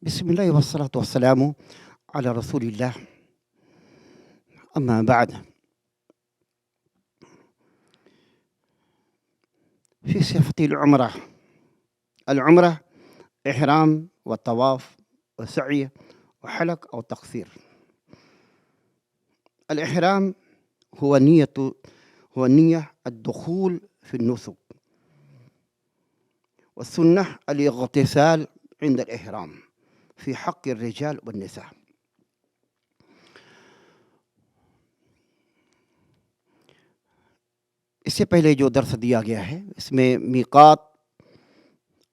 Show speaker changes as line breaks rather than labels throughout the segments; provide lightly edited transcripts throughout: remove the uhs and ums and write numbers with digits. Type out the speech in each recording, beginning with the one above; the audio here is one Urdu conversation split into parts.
بسم الله والصلاة والسلام على رسول الله. أما بعد، في صفة العمرة إحرام والطواف وسعي وحلق أو تقصير. الإحرام هو النية الدخول في النسك، والسنة الاغتسال عند الإحرام في حق الرجال والنساء. اس سے پہلے جو درس دیا گیا ہے اس میں میقات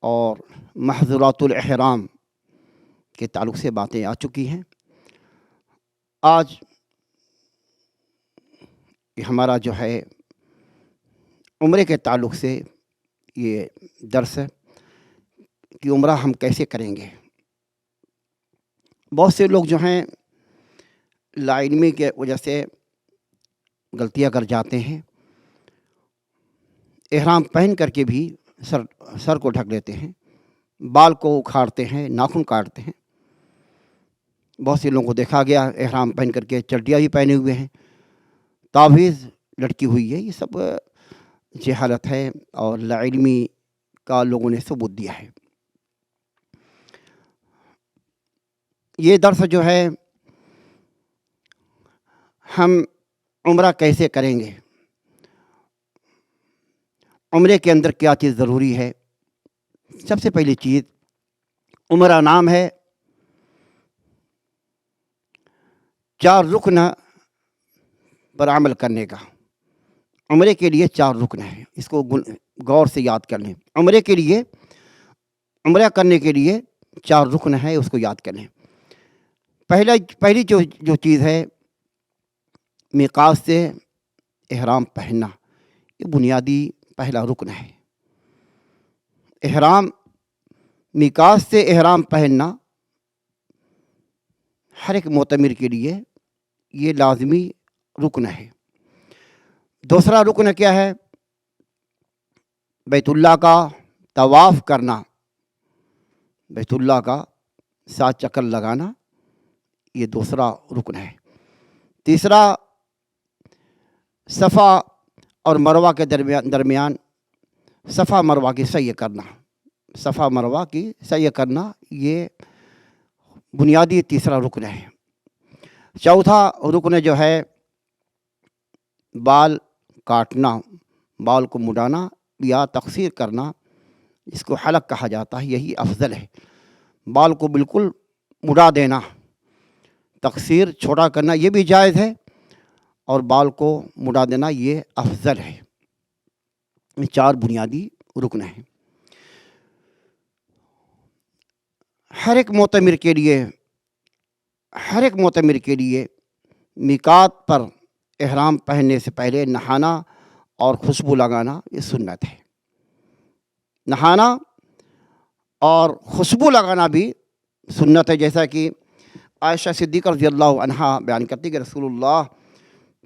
اور محظورات الاحرام کے تعلق سے باتیں آ چکی ہیں. آج یہ ہمارا جو ہے عمرے کے تعلق سے یہ درس ہے کہ عمرہ ہم کیسے کریں گے. بہت سے لوگ جو ہیں لا علمی کے وجہ سے غلطیاں کر جاتے ہیں. احرام پہن کر کے بھی سر کو ڈھک لیتے ہیں، بال کو اکھاڑتے ہیں، ناخن کاٹتے ہیں. بہت سے لوگوں کو دیکھا گیا احرام پہن کر کے چڈیاں بھی پہنے ہوئے ہیں، تعویذ لٹکی ہوئی ہے. یہ سب جہالت ہے اور لا علمی کا لوگوں نے ثبوت دیا ہے. یہ درس جو ہے ہم عمرہ کیسے کریں گے، عمرے کے اندر کیا چیز ضروری ہے. سب سے پہلی چیز، عمرہ نام ہے 4 رکن پر عمل کرنے کا. عمرے کے لیے 4 رکن ہیں، اس کو غور سے یاد کر لیں. عمرہ کرنے کے لیے 4 رکن ہیں، اس کو یاد کر لیں. پہلی جو چیز ہے میقات سے احرام پہننا، یہ بنیادی پہلا رکن ہے. میقات سے احرام پہننا ہر ایک معتمر کے لیے یہ لازمی رکن ہے. دوسرا رکن کیا ہے؟ بیت اللہ کا طواف کرنا، بیت اللہ کا 7 چکر لگانا، یہ دوسرا رکن ہے. تیسرا، صفا اور مروہ کے درمیان صفا مروہ کی سعی کرنا. صفا مروہ کی سعی کرنا یہ بنیادی تیسرا رکن ہے. چوتھا رکن جو ہے بال کاٹنا، بال کو مڈانا یا تقصیر کرنا، اس کو حلق کہا جاتا ہے. یہی افضل ہے. بال کو بالکل مڈا دینا، تقصیر چھوٹا کرنا یہ بھی جائز ہے، اور بال کو مڈا دینا یہ افضل ہے. یہ 4 بنیادی رکن ہیں. ہر ایک معتمر کے لیے میقات پر احرام پہننے سے پہلے نہانا اور خوشبو لگانا یہ سنت ہے. نہانا اور خوشبو لگانا بھی سنت ہے، جیسا کہ عائشہ صدیقہ رضی اللہ عنہا بیان کرتی کہ رسول اللہ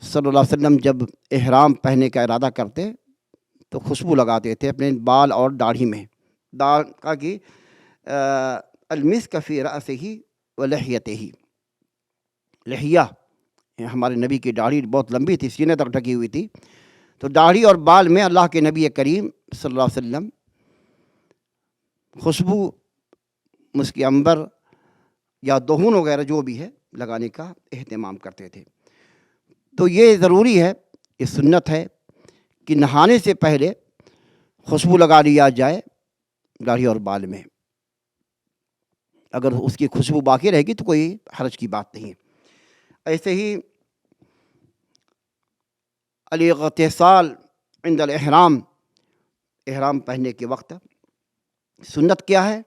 صلی اللہ علیہ وسلم جب احرام پہننے کا ارادہ کرتے تو خوشبو لگاتے تھے اپنے بال اور داڑھی میں. کہا کہ المسک فی رأسہ و لحیتہ. لحیہ ہمارے نبی کی داڑھی بہت لمبی تھی، سینے تک ڈھکی ہوئی تھی، تو داڑھی اور بال میں اللہ کے نبی کریم صلی اللہ علیہ وسلم خوشبو، مسک عنبر یا دہن وغیرہ جو بھی ہے لگانے کا اہتمام کرتے تھے. تو یہ ضروری ہے، یہ سنت ہے کہ نہانے سے پہلے خوشبو لگا لیا جائے داڑھی اور بال میں. اگر اس کی خوشبو باقی رہے گی تو کوئی حرج کی بات نہیں. ایسے ہی الاغتسال عند الاحرام، احرام پہننے کے وقت سنت کیا ہے؟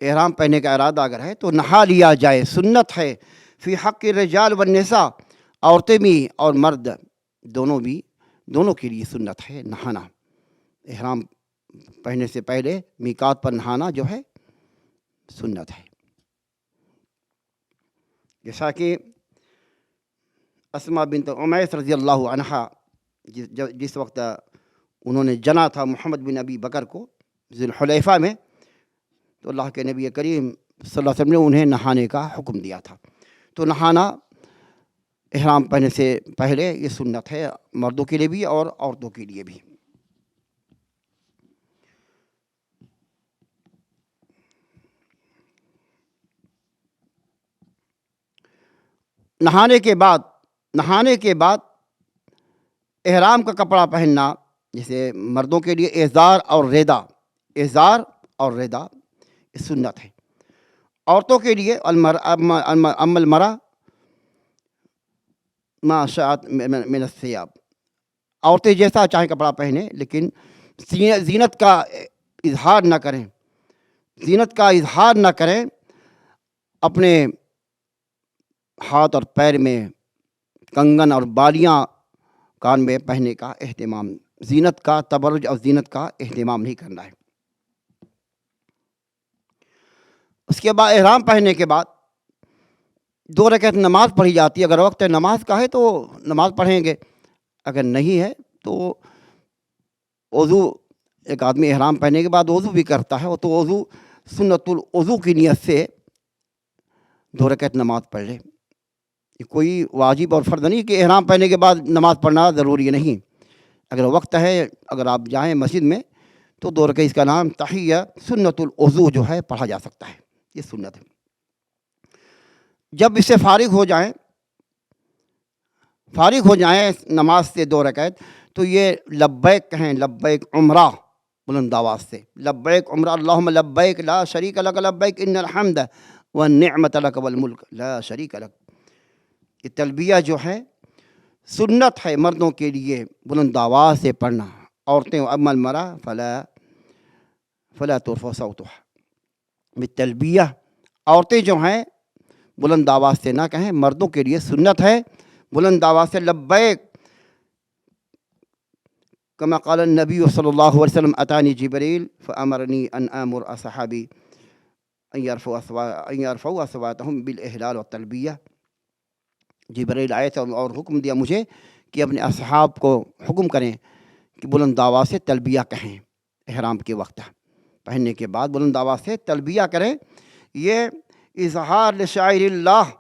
احرام پہننے کا ارادہ اگر ہے تو نہا لیا جائے، سنت ہے. فی حق الرجال والنساء، عورتیں بھی اور مرد دونوں کے لیے سنت ہے نہانا. احرام پہننے سے پہلے میقات پر نہانا جو ہے سنت ہے. جیسا کہ اسماء بنت عمیس رضی اللہ عنہا جس وقت انہوں نے جنا تھا محمد بن ابی بکر کو ذی الحلیفہ میں، تو اللہ کے نبی کریم صلی اللہ علیہ وسلم نے انہیں نہانے کا حکم دیا تھا۔ تو نہانا احرام پہننے سے پہلے یہ سنت ہے، مردوں کے لیے بھی اور عورتوں کے لیے بھی۔ نہانے کے بعد احرام کا کپڑا پہننا، جیسے مردوں کے لیے ازار اور ریدا یہ سنت ہے۔ عورتوں کے لیے المرأة ما شاءت من الثياب، عورتیں جیسا چاہیں کپڑا پہنیں، لیکن زینت کا اظہار نہ کریں، اپنے ہاتھ اور پیر میں کنگن اور بالیاں کان میں پہننے کا اہتمام، زینت کا تبرج اور زینت کا اہتمام نہیں کرنا ہے۔ اس کے بعد احرام پہننے کے بعد 2 رکعت نماز پڑھی جاتی ہے۔ اگر وقت نماز کا ہے تو نماز پڑھیں گے، اگر نہیں ہے تو وضو، ایک آدمی احرام پہننے کے بعد وضو بھی کرتا ہے، تو وضو سنت الوضو کی نیت سے 2 رکعت نماز پڑھ لے۔ کوئی واجب اور فرض نہیں کہ احرام پہننے کے بعد نماز پڑھنا ضروری نہیں۔ اگر وقت ہے، اگر آپ جائیں مسجد میں تو 2 رکعت، اس کا نام تحیہ سنت الوضو جو ہے پڑھا جا سکتا ہے، یہ سنت ہے۔ جب اس سے فارغ ہو جائیں نماز سے 2 رکعت، تو یہ لبیک کہیں، لبیک عمرہ بلند آواز سے، لبیک عمرہ، اللہم لبیک لا شریک لک لبیک ان الحمد والنعمت لک والملک لا شریک لک۔ یہ تلبیہ جو ہے سنت ہے مردوں کے لیے بلند آواز سے پڑھنا۔ عورتیں اما المرأة فلا ترفع صوتها بالتلبیہ، عورتیں جو ہیں بلند آواز سے نہ کہیں، مردوں کے لیے سنت ہے بلند آواز سے لبیک، کما قال النبی صلی اللہ علیہ وسلم اتانی جبریل فامرنی ان آمر اصحابی ان یرفعوا اصواتهم بالاحلال والتلبیہ۔ جبریل آئے تھے اور حکم دیا مجھے کہ اپنے اصحاب کو حکم کریں کہ بلند آواز سے تلبیہ کہیں، احرام کے وقت پہننے کے بعد بلند آواز سے تلبیہ کریں۔ یہ اظہار لشعائر اللہ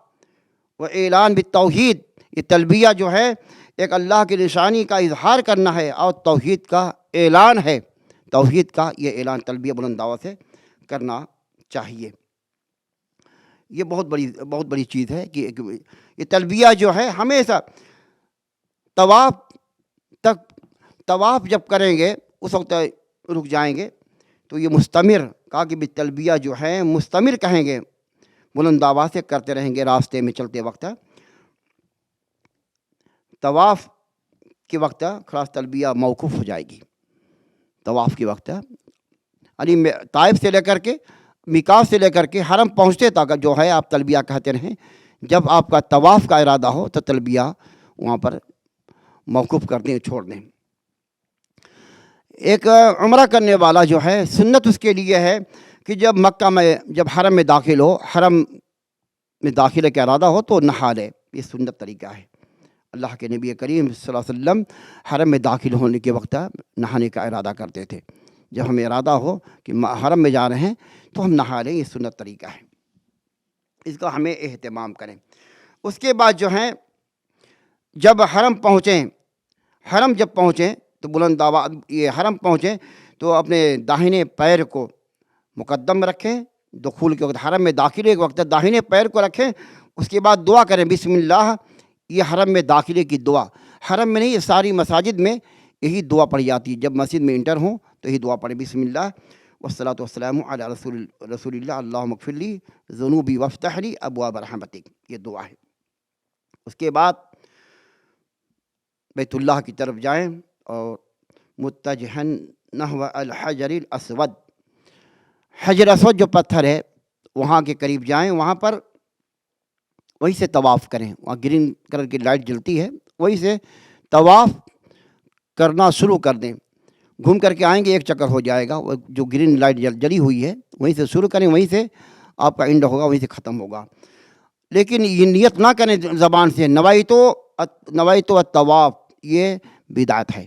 و اعلان بالتوحید، یہ تلبیہ جو ہے ایک اللہ کی نشانی کا اظہار کرنا ہے اور توحید کا اعلان ہے، توحید کا یہ اعلان تلبیہ بلند آواز سے کرنا چاہیے۔ یہ بہت بڑی چیز ہے کہ یہ تلبیہ جو ہے ہمیشہ طواف جب کریں گے اس وقت رک جائیں گے، تو یہ مستمر کہا کہ تلبیہ جو ہے مستمر کہیں گے، بلند آواز سے کرتے رہیں گے راستے میں چلتے وقت۔ طواف کے وقت خلاص تلبیہ موقوف ہو جائے گی، طواف کے وقت یعنی طائف سے لے کر کے میقات سے لے کر کے حرم پہنچتے تک جو ہے آپ تلبیہ کہتے رہیں۔ جب آپ کا طواف کا ارادہ ہو تو تلبیہ وہاں پر موقوف کر دیں، چھوڑ دیں۔ ایک عمرہ کرنے والا جو ہے سنت اس کے لیے ہے کہ جب مکہ میں، جب حرم میں داخل ہو، حرم میں داخلے کا ارادہ ہو تو نہا لے، یہ سنت طریقہ ہے۔ اللہ کے نبی کریم صلی اللہ علیہ وسلم حرم میں داخل ہونے کے وقت نہانے کا ارادہ کرتے تھے۔ جب ہمیں ارادہ ہو کہ حرم میں جا رہے ہیں تو ہم نہا لیں، یہ سنت طریقہ ہے، اس کا ہمیں اہتمام کریں۔ اس کے بعد جو ہیں جب حرم پہنچیں تو بلند آواز، یہ حرم پہنچیں تو اپنے داہنے پیر کو مقدم رکھیں، دخول کے وقت، حرم میں داخلے کے وقت داہنے پیر کو رکھیں، اس کے بعد دعا کریں بسم اللہ۔ یہ حرم میں داخلے کی دعا، حرم میں نہیں، یہ ساری مساجد میں یہی دعا پڑھی جاتی ہے۔ جب مسجد میں انٹر ہوں تو یہی دعا پڑھیں، بسم اللہ والصلاۃ والسلام علی رسول اللہ، اللہم اغفر لی ذنوبی وافتح لی ابواب رحمتک، یہ دعا ہے۔ اس کے بعد بیت اللہ کی طرف جائیں اور متجہن نحو الحجر الاسود، حجر اسود جو پتھر ہے وہاں کے قریب جائیں، وہاں پر وہیں سے طواف کریں، وہاں گرین کلر کی لائٹ جلتی ہے، وہیں سے طواف کرنا شروع کر دیں۔ گھوم کر کے آئیں گے، ایک چکر ہو جائے گا، جو گرین لائٹ جلی ہوئی ہے وہیں سے شروع کریں، وہیں سے آپ کا اینڈ ہوگا، وہیں سے ختم ہوگا۔ لیکن یہ نیت نہ کریں زبان سے نویتو الطواف، یہ بدعت ہے۔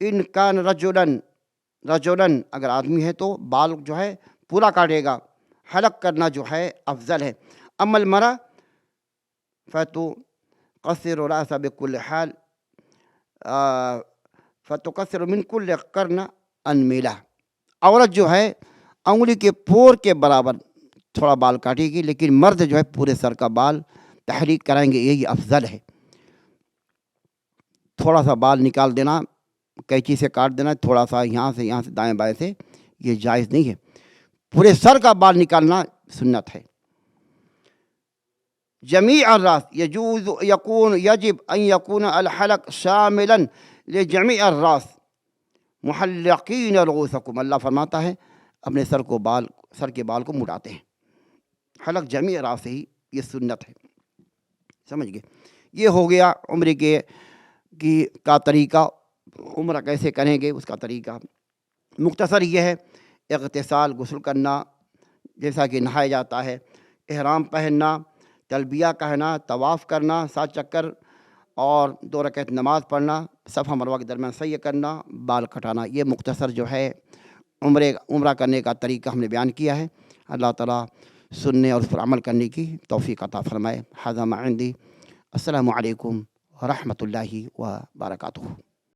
ان کان رجلن اگر آدمی ہے تو بال جو ہے پورا کاٹے گا، حلق کرنا جو ہے افضل ہے۔ اما المرأة فتقصر رأسها بكل حال فتقصر من كل قرن انمیلہ، عورت جو ہے انگلی کے پور کے برابر تھوڑا بال کاٹے گی، لیکن مرد جو ہے پورے سر کا بال تحریک کرائیں گے، یہی افضل ہے۔ تھوڑا سا بال نکال دینا، قینچی سے کاٹ دینا، تھوڑا سا یہاں سے دائیں بائیں سے، یہ جائز نہیں ہے۔ پورے سر کا بال نکالنا سنت ہے۔ جمیع الراس یجب ان یکون الحلق شاملا لجمیع الراس محلقین رؤوسکم، اللہ فرماتا ہے اپنے سر کے بال کو مڑاتے ہیں، حلق جمیع راس ہی، یہ سنت ہے، سمجھ گئے۔ یہ ہو گیا عمرے کا طریقہ، عمرہ کیسے کریں گے اس کا طریقہ۔ مختصر یہ ہے، اغتسال، غسل کرنا جیسا کہ نہایا جاتا ہے، احرام پہننا، تلبیہ کہنا، طواف کرنا 7 چکر، اور 2 رکعت نماز پڑھنا، صفا مروہ کے درمیان سعی کرنا، بال کٹانا، یہ مختصر جو ہے عمرہ کرنے کا طریقہ ہم نے بیان کیا ہے۔ اللہ تعالیٰ سننے اور اس پر عمل کرنے کی توفیق عطا فرمائے۔ ھذا ما عندی، السلام علیکم ورحمۃ اللہ وبرکاتہ۔